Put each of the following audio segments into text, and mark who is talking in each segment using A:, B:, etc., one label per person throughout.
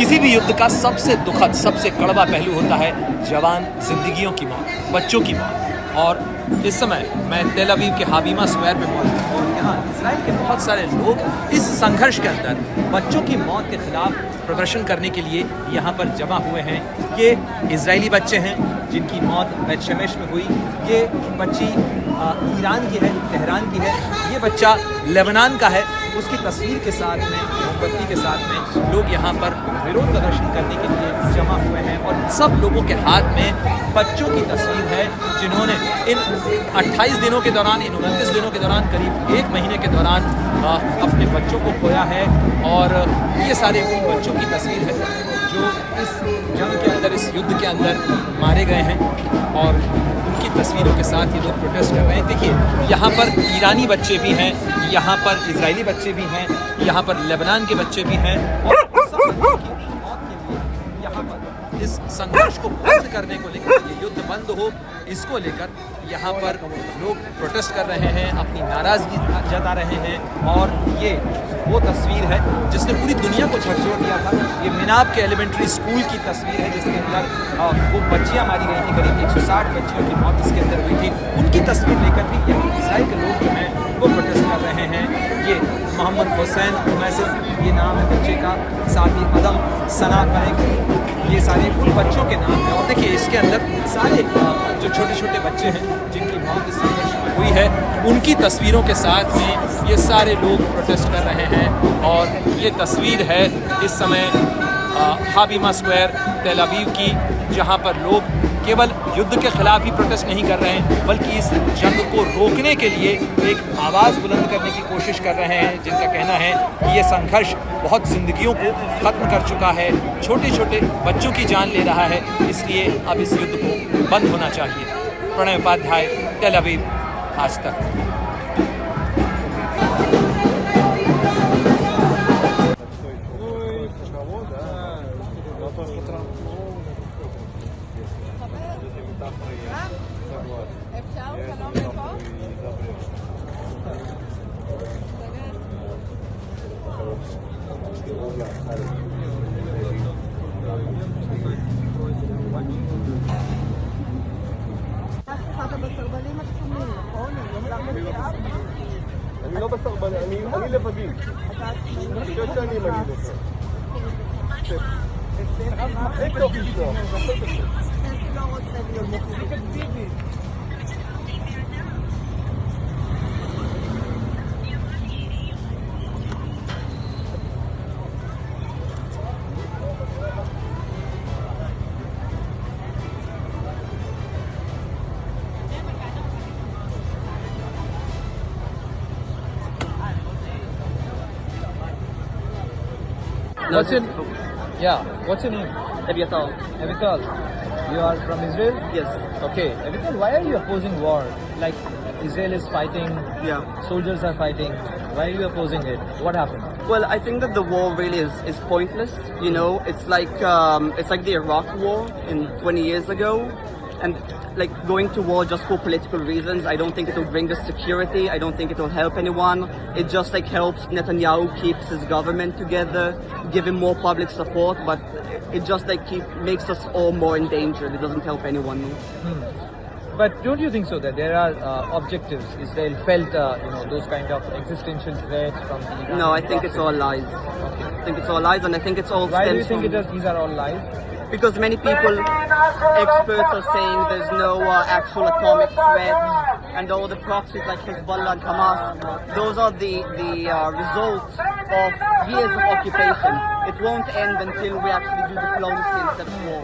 A: किसी भी युद्ध का सबसे दुखद, सबसे कड़वा पहलू होता है जवान जिंदगियों की मौत, बच्चों की मौत। और इस समय मैं तेल अवीव के हाबिमा स्क्वायर पे मौजूद हूँ और यहाँ इजराइल के बहुत सारे लोग इस संघर्ष के अंदर बच्चों की मौत के खिलाफ प्रदर्शन करने के लिए यहाँ पर जमा हुए हैं। ये इजरायली बच्चे हैं जिनकी मौत बेत शेमेश में हुई। ये बच्ची ईरान की है, तेहरान की है। ये बच्चा लेबनान का है। उसकी तस्वीर के साथ में, मोमबत्ती के साथ में लोग यहाँ पर विरोध प्रदर्शन करने के लिए जमा हुए हैं और सब लोगों के हाथ में बच्चों की तस्वीर है जिन्होंने इन 28 दिनों के दौरान, इन 29 दिनों के दौरान, करीब 1 महीने के दौरान अपने बच्चों को खोया है। और ये सारे उन बच्चों की तस्वीर है जो इस जंग के अंदर, इस युद्ध के अंदर मारे गए हैं और उनकी तस्वीरों के साथ ये लोग प्रोटेस्ट कर रहे हैं। देखिए, यहाँ पर ईरानी बच्चे भी हैं, यहाँ पर इजरायली बच्चे भी हैं, यहाँ पर लेबनान के बच्चे भी हैं और सब बच्चों की मौत के लिए यहाँ पर इस संघर्ष को बंद करने को लेकर, ये युद्ध बंद हो, इसको लेकर यहाँ पर लोग प्रोटेस्ट कर रहे हैं, अपनी नाराज़गी जता रहे हैं। और ये वो तस्वीर है जिसने पूरी दुनिया को झकझोर दिया था। ये मिनाब के एलिमेंट्री स्कूल की तस्वीर है जिसके अंदर वो बच्चियाँ मारी गई थी, करीब 160 बच्चियों की मौत इसके अंदर हुई थी। उनकी तस्वीर लेकर भी यहाँ इजराइल के लोग जो हैं वो प्रोटेस्ट कर रहे हैं। ये मोहम्मद हुसैन मैसेज, ये नाम है बच्चे का, साथ ही अदम, सना मलिक, ये सारे उन बच्चों के नाम हैं। और देखिए, इसके अंदर सारे जो छोटे छोटे बच्चे हैं जिनकी मौत इस संघर्ष में हुई है, उनकी तस्वीरों के साथ में ये सारे लोग प्रोटेस्ट कर रहे हैं। और ये तस्वीर है इस समय हाबिमा स्क्वायर तेल अवीव की, जहाँ पर लोग केवल युद्ध के खिलाफ ही प्रोटेस्ट नहीं कर रहे हैं बल्कि इस जंग को रोकने के लिए एक आवाज़ बुलंद करने की कोशिश कर रहे हैं। जिनका कहना है कि ये संघर्ष बहुत ज़िंदगियों को ख़त्म कर चुका है, छोटे छोटे बच्चों की जान ले रहा है, इसलिए अब इस युद्ध को बंद होना चाहिए। प्रणय उपाध्याय, तेल अवीव, आज तक।
B: אני לא בסרבני, אני לבדי. אני חושב שאני מגיד אותך. איך טוב לפתוח?
A: What's your what's your name?
C: Abiatal.
A: Avital. You are from Israel?
C: Yes.
A: Okay. Avital, why are you opposing war? Like, Israel is fighting,
C: Yeah.
A: soldiers are fighting. Why are you opposing it? What happened?
C: Well, I think that the war really is pointless. You know, it's like the Iraq War in 20 years ago, and like going to war just for political reasons. I don't think it will bring us security. I don't think it will help anyone. It just like helps Netanyahu keeps his government together, give him more public support, but it just like makes us all more endangered. It doesn't help anyone.
A: But don't you think so that there are objectives? Israel felt, those kind of existential threats from the Iran?
C: No, I think it's all lies.
A: Okay.
C: I think it's all lies, and I think it's all
A: Why do you
C: stems
A: think
C: from
A: these are all lies?
C: because many people, experts are saying there's no actual atomic threat, and all the proxies like Hezbollah and Hamas, those are the results of years of occupation. It won't end until we actually do diplomacy instead of war.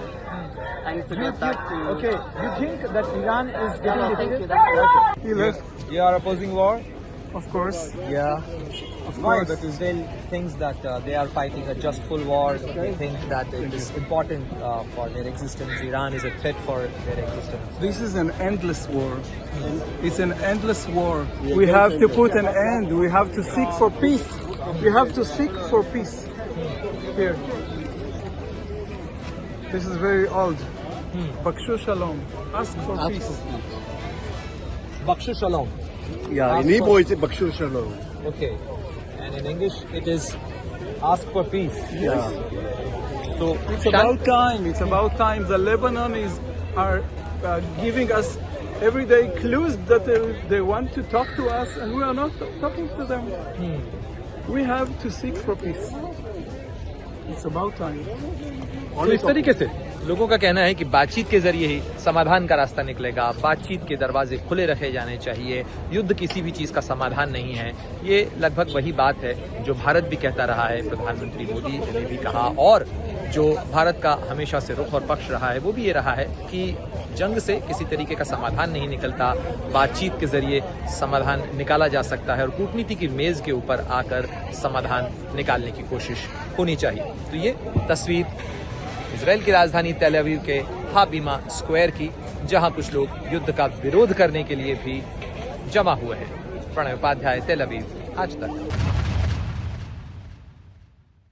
C: I need to get back to...
A: Okay, you think that Iran is getting
C: No, thank
A: defeated?
C: you, that's right.
B: He left.
A: You are opposing war?
B: Of course.
A: Yeah.
B: Of
A: Why?
B: course.
A: That Israel thinks that they are fighting a just full war. They think that it is important for their existence. Iran is a threat for their existence.
B: This is an endless war. It's an endless war. We have to put an end. We have to seek for peace. We have to seek for peace. Here. This is very old. Bakshu Shalom. Ask for peace.
A: Bakshu Shalom.
D: Yeah, in Hebrew it's Bakshur Shalom.
A: Okay. And in English it is ask for peace.
D: Yeah.
A: So
B: It's about time. It's about time. The Lebanese are giving us every day clues that they want to talk to us, and we are not talking to them. We have to seek for peace. It's about time.
A: तो इस तरीके से लोगों का कहना है कि बातचीत के जरिए ही समाधान का रास्ता निकलेगा, बातचीत के दरवाजे खुले रखे जाने चाहिए, युद्ध किसी भी चीज का समाधान नहीं है। ये लगभग वही बात है जो भारत भी कहता रहा है, प्रधानमंत्री मोदी ने भी कहा, और जो भारत का हमेशा से रुख और पक्ष रहा है वो भी ये रहा है कि जंग से किसी तरीके का समाधान नहीं निकलता, बातचीत के जरिए समाधान निकाला जा सकता है और कूटनीति की मेज के ऊपर आकर समाधान निकालने की कोशिश होनी चाहिए। तो ये तस्वीर इजराइल की राजधानी तेल अवीव के हाबिमा स्क्वायर की, जहां कुछ लोग युद्ध का विरोध करने के लिए भी जमा हुए हैं। प्रणय उपाध्याय, तेल अवीव, आज तक।